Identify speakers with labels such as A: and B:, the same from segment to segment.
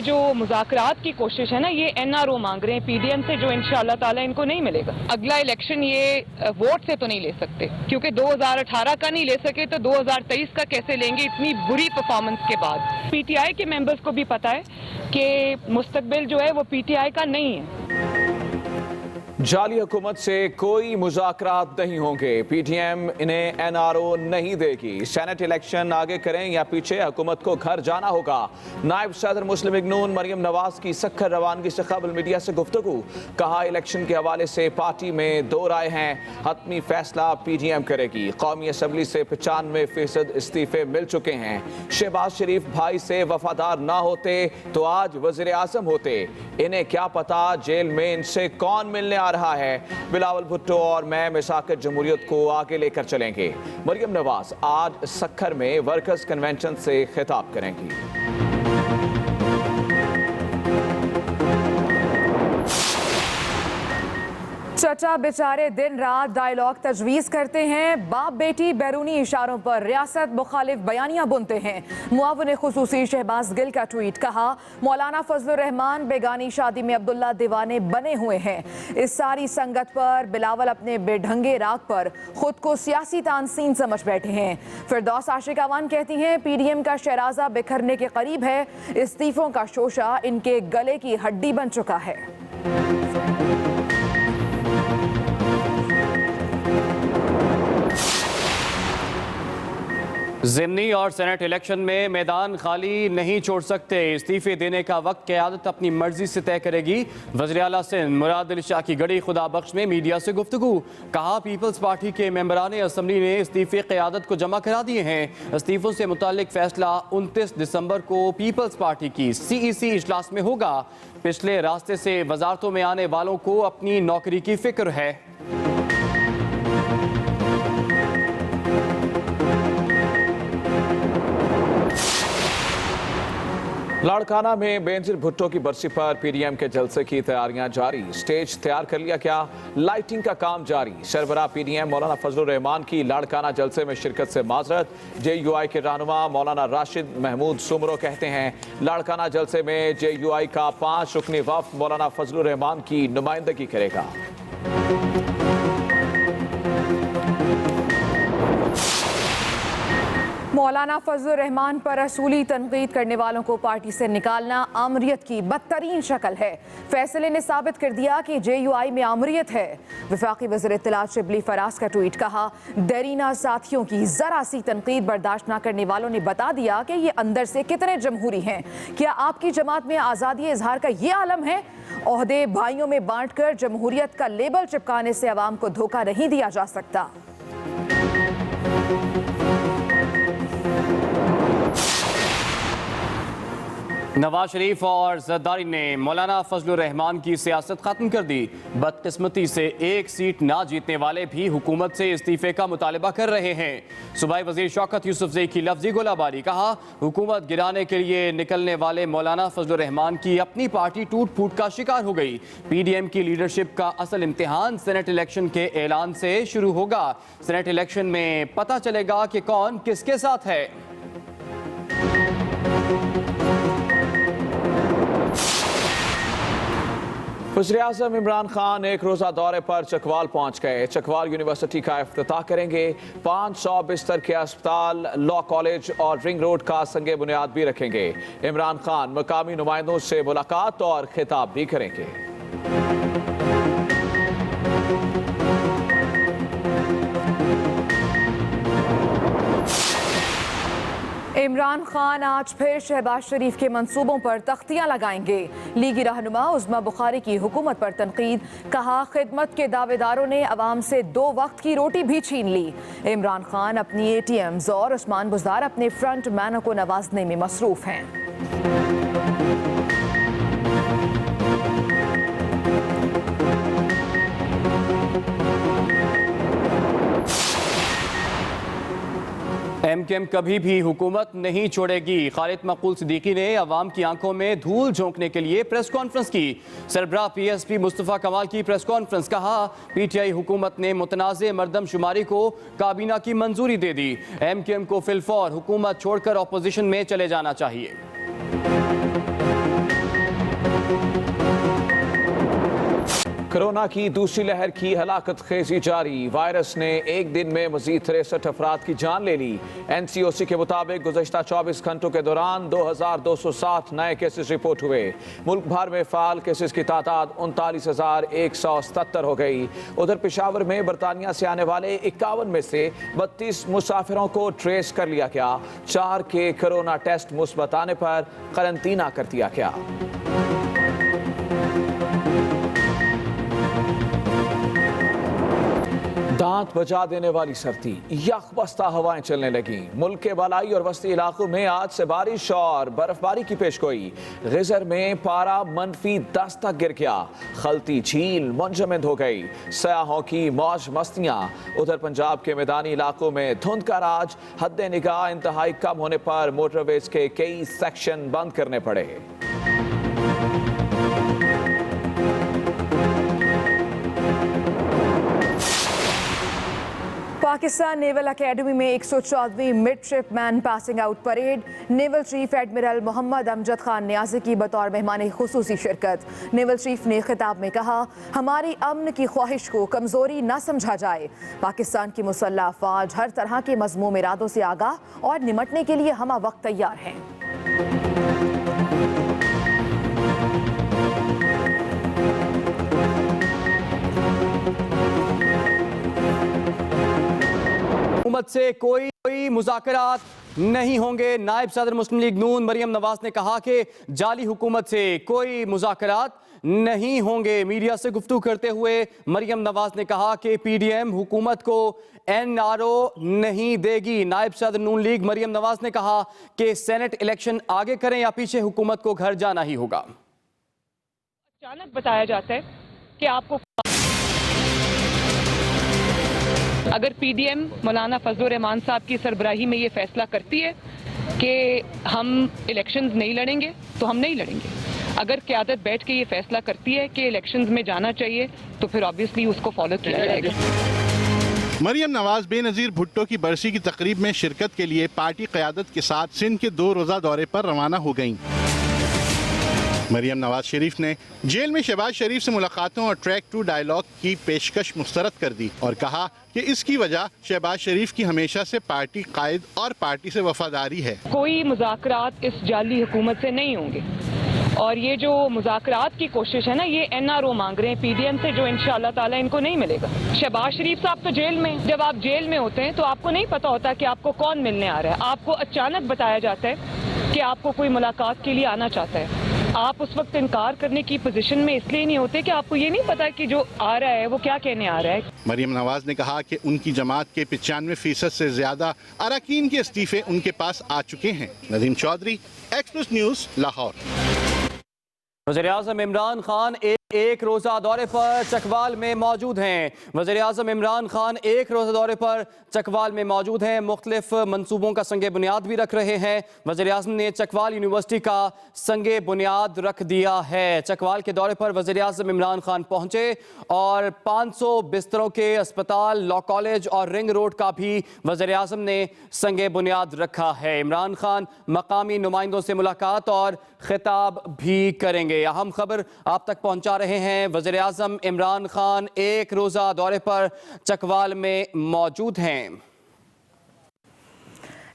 A: ये जो मुज़ाकरात की कोशिश है ना, ये एनआरओ मांग रहे हैं पीडीएम से, जो इंशाअल्लाह ताला इनको नहीं मिलेगा। अगला इलेक्शन ये वोट से तो नहीं ले सकते, क्योंकि 2018 का नहीं ले सके तो 2023 का कैसे लेंगे इतनी बुरी परफॉर्मेंस के बाद। पीटीआई के मेंबर्स को भी पता है कि मुस्तकबिल जो है वो पीटीआई का नहीं है।
B: जाली हुकूमत से कोई मुज़ाकरात नहीं होंगे, पीटीएम इन्हें एनआरओ नहीं देगी। सेनेट इलेक्शन आगे करें या पीछे, हुकूमत को घर जाना होगा। नायब सदर मुस्लिम लीग नून मरियम नवाज की सख्त रवानगी से कबल मीडिया से गुफ्तगू, कहा इलेक्शन के हवाले से पार्टी में दो राय हैं, हतमी फैसला पीटीएम करेगी। कौमी असम्बली से 95% इस्तीफे मिल चुके हैं। शहबाज शरीफ भाई से वफादार ना होते तो आज वज़ीर आज़म होते, इन्हें क्या पता जेल में इनसे कौन मिलने आ रहा है। बिलावल भुट्टो और मैं मिसाकत जमहूरियत को आगे लेकर चलेंगे। मरियम नवाज आज सक्खर में वर्कर्स कन्वेंशन से खिताब करेंगी।
C: चचा बेचारे दिन रात डायलॉग तजवीज़ करते हैं, बाप बेटी बैरूनी इशारों पर रियासत मुखालिफ बयानियां बुनते हैं। मुआविन खुसूसी शहबाज गिल का ट्वीट, कहा मौलाना फजलुर रहमान बेगानी शादी में अब्दुल्ला दीवाने बने हुए हैं। इस सारी संगत पर बिलावल अपने बेढंगे राग पर खुद को सियासी तानसीन समझ बैठे हैं। फिरदौस आशिक अवान कहती हैं पीडीएम का शराजा बिखरने के करीब है, इस्तीफों का शोशा इनके गले की हड्डी बन चुका है।
D: ज़िमनी और सेनेट इलेक्शन में मैदान खाली नहीं छोड़ सकते, इस्तीफे देने का वक्त क़यादत अपनी मर्जी से तय करेगी। वज़ीर आला सिंध मुराद अली शाह की गड़ी खुदा बख्श में मीडिया से गुफ्तगू, कहा पीपल्स पार्टी के मेंबरान असम्बली ने इस्तीफे क़यादत को जमा करा दिए हैं। इस्तीफों से मुतालिक फैसला 29 दिसंबर को पीपल्स पार्टी की CEC इजलास में होगा। पिछले रास्ते से वजारतों में आने वालों को अपनी नौकरी की फिक्र है।
B: लाड़काना में बेनज़ीर भुट्टो की बरसी पर पीडीएम के जलसे की तैयारियां जारी, स्टेज तैयार कर लिया क्या, लाइटिंग का काम जारी। सरबराह पीडीएम मौलाना फजलुर रहमान की लाड़काना जलसे में शिरकत से माजरत। JUI के रहनुमा मौलाना राशिद महमूद सुमरो कहते हैं लाड़काना जलसे में JUI का 5 रुकनी वफ़द मौलाना फजलुर रहमान की नुमाइंदगी करेगा।
C: मौलाना फजलुर रहमान पर असूली तनकीद करने वालों को पार्टी से निकालना आमरीत की बदतरीन शक्ल है। फैसले ने साबित कर दिया कि JUI में आमरीत है। वफाकी वज़ीर इत्तलात शिबली फराज का ट्वीट, कहा देरीना साथियों की जरा सी तनकीद बर्दाश्त न करने वालों ने बता दिया कि ये अंदर से कितने जमहूरी हैं। क्या आपकी जमात में आज़ादी इजहार का ये आलम है? ओहदे भाइयों में बांट कर जमहूरियत का लेबल चिपकाने से अवाम को धोखा नहीं दिया जा सकता।
D: नवाज शरीफ और जरदारी ने मौलाना फजलुर रहमान की सियासत खत्म कर दी। बदकिस्मती से एक सीट ना जीतने वाले भी हुकूमत से इस्तीफे का मुतालबा कर रहे हैं। सूबाई वजीर शौकत यूसुफजई की लफ्जी गोलाबारी, कहा हुकूमत गिराने के लिए निकलने वाले मौलाना फजलुर रहमान की अपनी पार्टी टूट फूट का शिकार हो गई। पीडीएम की लीडरशिप का असल इम्तिहान सेनेट इलेक्शन के ऐलान से शुरू होगा। सेनेट इलेक्शन में पता चलेगा कि कौन किसके साथ है।
B: वज़ीर आज़म इमरान खान एक रोज़ा दौरे पर चकवाल पहुंच गए। चकवाल यूनिवर्सिटी का इफ्तिताह करेंगे। 500 बिस्तर के अस्पताल, लॉ कॉलेज और रिंग रोड का संगे बुनियाद भी रखेंगे। इमरान खान मकामी नुमाइंदों से मुलाकात और खिताब भी करेंगे।
C: इमरान खान आज फिर शहबाज शरीफ के मंसूबों पर तख्तियां लगाएंगे। लीगी रहनुमा उज़्मा बुखारी की हुकूमत पर तनकीद, कहा खिदमत के दावेदारों ने अवाम से 2 वक्त की रोटी भी छीन ली। इमरान खान अपनी ATMs और उस्मान बुज़दार अपने फ्रंट मैनों को नवाजने में मसरूफ हैं।
D: MKM कभी भी हुकूमत नहीं छोड़ेगी। खालिद मकबूल सिद्दीकी ने अवाम की आंखों में धूल झोंकने के लिए प्रेस कॉन्फ्रेंस की। सरबराह PSP मुस्तफ़ा कमाल की प्रेस कॉन्फ्रेंस, कहा PTI हुकूमत ने मुतनाज़े मरदमशुमारी को काबीना की मंजूरी दे दी। MKM को फिलफौर हुकूमत छोड़कर अपोजिशन में चले जाना चाहिए।
B: कोरोना की दूसरी लहर की हलाकत खेजी जारी। वायरस ने एक दिन में मजीद 63 अफराद की जान ले ली। NCOC के मुताबिक गुज़श्ता 24 घंटों के दौरान 2260 नए केसेस रिपोर्ट हुए। मुल्क भर में फ़ाल केसेस की तादाद 39,177 हो गई। उधर पेशावर में बरतानिया से आने वाले 51 में से 32 मुसाफिरों को ट्रेस कर लिया गया। 4 के कोरोना टेस्ट मुस्बत आने पर करंतना कर दिया गया। दांत बजा देने वाली सर्दी, यकबस्ता हवाएं चलने लगी। मुल्क के बालाई और वस्ती इलाकों में आज से बारिश और बर्फबारी की पेशगोई। गिजर में पारा -10 तक गिर गया। खलती झील मुंजमद हो गई। सयाहों की मौज मस्तियां। उधर पंजाब के मैदानी इलाकों में धुंध का राज। हद निगाह इंतहाई कम होने पर मोटरवेज के कई सेक्शन बंद करने पड़े।
C: पाकिस्तान नेवल एकेडमी में 114वीं midshipman passing out parade. Naval chief admiral Mohammad Amjad Khan Niazi की बतौर मेहमान खुसूसी शिरकत। नेवल चीफ ने खिताब में कहा, हमारी अमन की ख्वाहिश को कमज़ोरी न समझा जाए। पाकिस्तान की मुसल्लह अफ़वाज हर तरह के मज़मूम इरादों से आगाह और निमटने के लिए हमा वक्त तैयार हैं।
D: हुकूमत से कोई मुज़ाकरात नहीं होंगे। नायब सदर मुस्लिम लीग नून मरियम नवाज ने कहा कि जाली हुकूमत से कोई मुज़ाकरात नहीं होंगे। मीडिया से गुफ्तगू करते हुए मरियम नवाज ने कहा कि PDM हुकूमत को NRO नहीं देगी। नायब सदर नून लीग मरियम नवाज ने कहा कि सेनेट इलेक्शन आगे करें या पीछे, हुकूमत को घर जाना ही होगा।
A: अचानक बताया जाता है कि आपको अगर PDM मौलाना फजलुर रहमान साहब की सरबराही में ये फैसला करती है कि हम इलेक्शंस नहीं लड़ेंगे तो हम नहीं लड़ेंगे। अगर क़यादत बैठ के ये फैसला करती है कि इलेक्शंस में जाना चाहिए तो फिर ऑब्वियसली उसको फॉलो किया जाएगा।
E: मरियम नवाज बेनज़ीर भुट्टो की बरसी की तकरीब में शिरकत के लिए पार्टी क़यादत के साथ सिंध के 2 रोज़ा दौरे पर रवाना हो गईं। मरियम नवाज शरीफ ने जेल में शहबाज शरीफ से मुलाकातों और ट्रैक टू डायलॉग की पेशकश मुस्तरद कर दी और कहा कि इसकी वजह शहबाज शरीफ की हमेशा से पार्टी कायद और पार्टी से वफादारी है।
A: कोई मुज़ाकरात इस जाली हुकूमत से नहीं होंगे और ये जो मुज़ाकरात की कोशिश है ना, ये NRO मांग रहे हैं PDM से, जो इंशाअल्लाह ताला इनको नहीं मिलेगा। शहबाज शरीफ साहब तो जेल में, जब आप जेल में होते हैं तो आपको नहीं पता होता कि आपको कौन मिलने आ रहा है। आपको अचानक बताया जाता है कि आपको कोई मुलाकात के लिए आना चाहता है। आप उस वक्त इनकार करने की पोजीशन में इसलिए नहीं होते कि आपको ये नहीं पता कि जो आ रहा है वो क्या कहने आ रहा है।
E: मरियम नवाज ने कहा कि उनकी जमात के 95% से ज्यादा अरकान के इस्तीफे उनके पास आ चुके हैं। Nadeem Chaudhry, express news, Lahore.
D: वज़ीर-ए-आज़म इमरान खान एक रोज़ा दौरे पर चकवाल में मौजूद हैं। वज़ीर-ए-आज़म इमरान खान एक रोज़ा दौरे पर चकवाल में मौजूद हैं। मुख्तलिफ मंसूबों का संगे बुनियाद भी रख रहे हैं। वज़ीर-ए-आज़म ने चकवाल यूनिवर्सिटी का संगे बुनियाद रख दिया है। चकवाल के दौरे पर वज़ीर-ए-आज़म इमरान खान पहुँचे और 500 बिस्तरों के अस्पताल, लॉ कॉलेज और रिंग रोड का भी वज़ीर-ए-आज़म ने संगे बुनियाद रखा है। इमरान खान मकामी नुमाइंदों से मुलाकात और खिताब भी करेंगे। अहम खबर आप तक पहुँचा रहे हैं। वज़ीर-ए-आज़म इमरान खान एक रोज़ा दौरे पर चकवाल में मौजूद हैं।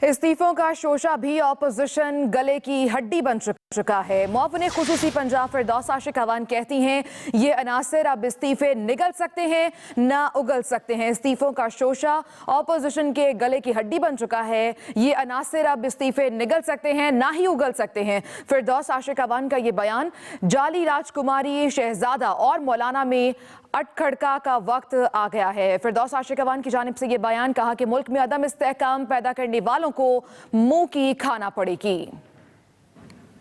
C: इस्तीफों का शोशा भी ऑपोजिशन गले की हड्डी बन चुका है। मुआविन खुसूसी पंजाब फिरदौस आशिक अवान कहती हैं, ये अनासर अब इस्तीफे निगल सकते हैं ना उगल सकते हैं। इस्तीफों का शोशा ऑपोजिशन के गले की हड्डी बन चुका है। ये अनासर अब इस्तीफे निगल सकते हैं ना ही उगल सकते हैं। फिरदौस आशिक अवान का ये बयान जाली राजकुमारी शहजादा और मौलाना में अटखड़का का वक्त आ गया है। फिरदौस आशिक अवान की जानिब से ये बयान कहा कि मुल्क में अदम इस्तेहकाम पैदा करने वालों को मुंह की खाना पड़ेगी।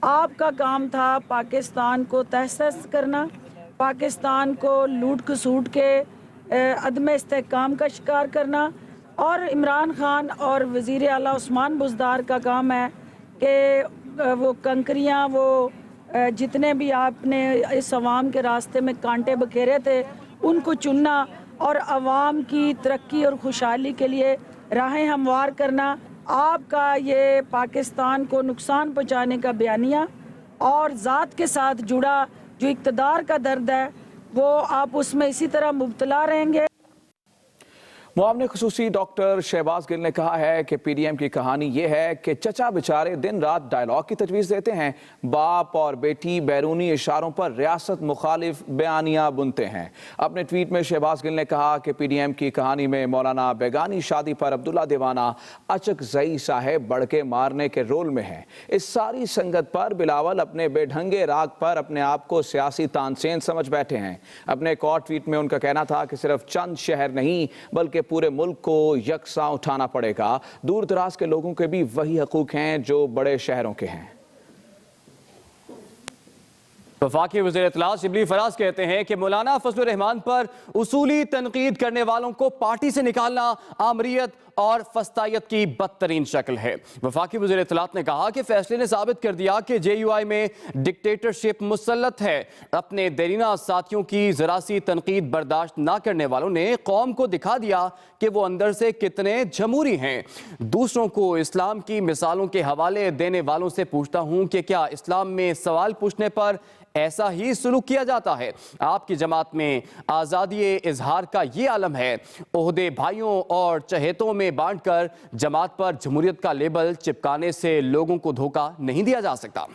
F: आपका काम था पाकिस्तान को तहस करना, पाकिस्तान को लूट खसूट के अदम इस्तेहकाम का शिकार करना, और इमरान खान और वज़ीर आला उस्मान बुज़दार का काम है कि वो कंकरियाँ, वो जितने भी आपने इस अवाम के रास्ते में कांटे बखेरे थे उनको चुनना और अवाम की तरक्की और खुशहाली के लिए राहें हमवार करना। आपका ये पाकिस्तान को नुकसान पहुंचाने का बयानिया और ज़ात के साथ जुड़ा जो इक़्तिदार का दर्द है वो आप उसमें इसी तरह मुब्तला रहेंगे।
B: मुआवने खुसूसी डॉक्टर शहबाज गिल ने कहा है कि पीडीएम की कहानी ये है कि चचा बेचारे दिन रात डायलॉग की तजवीज़ देते हैं, बाप और बेटी बैरूनी इशारों पर रियासत मुखालिफ बयानियां बुनते हैं। अपने ट्वीट में शहबाज गिल ने कहा कि पीडीएम की कहानी में मौलाना बेगानी शादी पर अब्दुल्ला दीवाना अचकजई साहेब बड़के मारने के रोल में है। इस सारी संगत पर बिलावल अपने बेढंगे राग पर अपने आप को सियासी तानसेन समझ बैठे हैं। अपने एक और ट्वीट में उनका कहना था कि सिर्फ चंद शहर नहीं बल्कि पूरे मुल्क को यकसा उठाना पड़ेगा। दूर दराज के लोगों के भी वही हकूक हैं जो बड़े शहरों के हैं।
D: वफाकी वज़ीर इत्तलात शिबली फराज कहते हैं कि मौलाना फजलुर रहमान पर उसूली तनकीद करने वालों को पार्टी से निकालना आमरीयत और फस्तायत की बदतरीन शक्ल है। वफाकी वज़ीर इत्तलात ने कहा कि फैसले ने साबित कर दिया कि JUI में डिक्टेटरशिप मुसल्लत है। अपने देरीना साथियों की जरा सी तनकीद बर्दाश्त ना करने वालों ने कौम को दिखा दिया कि वो अंदर से कितने जमहूरी हैं। दूसरों को इस्लाम की मिसालों के हवाले देने वालों से पूछता हूं कि क्या इस्लाम में सवाल पूछने पर ऐसा ही सुलूक किया जाता है? आपकी जमात में आज़ादी इजहार का ये आलम है। ओहदे भाइयों और चहेतों में बांटकर जमात पर जमहूरियत का लेबल चिपकाने से लोगों को धोखा नहीं दिया जा सकता।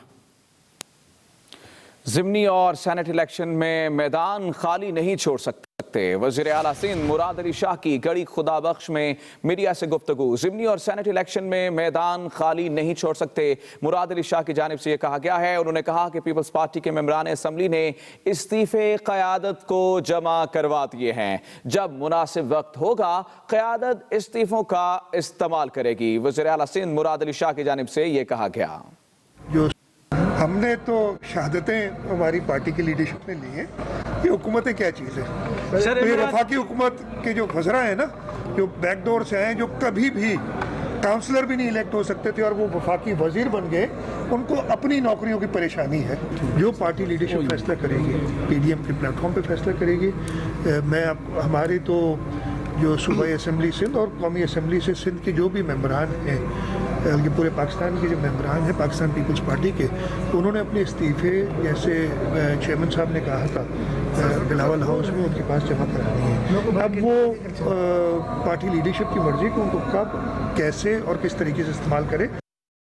B: ज़िमनी और सेनेट इलेक्शन में मैदान खाली नहीं छोड़ सकते। वज़ीर आला सिंध मुराद अली शाह की गड़ी खुदा बख्श में मीडिया से गुफ्तगू। ज़िमनी और सेनेट इलेक्शन में मैदान खाली नहीं छोड़ सकते, मुराद अली शाह की जानिब से यह कहा गया है। उन्होंने कहा कि पीपल्स पार्टी के मेंबरान असम्बली ने इस्तीफे क़यादत को जमा करवा दिए हैं। जब मुनासिब वक्त होगा क़यादत इस्तीफों का इस्तेमाल करेगी। वज़ीर आला सिंध मुराद अली शाह की जानिब से यह कहा गया।
G: जो हमने तो शहादतें हमारी पार्टी की लीडरशिप ने ली हैं, ये हुकूमतें क्या चीज़ है। तो ये वफाकी हुकूमत के जो खसरा है ना, जो बैकडोर से आए, जो कभी भी काउंसलर भी नहीं इलेक्ट हो सकते थे और वो वफाकी वजीर बन गए, उनको अपनी नौकरियों की परेशानी है। जो पार्टी लीडरशिप फैसला करेगी, PDM के प्लेटफॉर्म पे फैसला करेगी। मैं हमारी तो जो सूबाई असम्बली सिंध और कौमी असम्बली से सिंध के जो भी मेंबरान हैं, बल्कि पूरे पाकिस्तान के जो मेंबरान हैं पाकिस्तान पीपल्स पार्टी के, उन्होंने अपने इस्तीफे जैसे चेयरमैन साहब ने कहा था बिलावल हाउस में उनके पास जमा करानी है। अब वो पार्टी लीडरशिप की मर्जी को उनको कब, कैसे और किस तरीके से इस्तेमाल करे।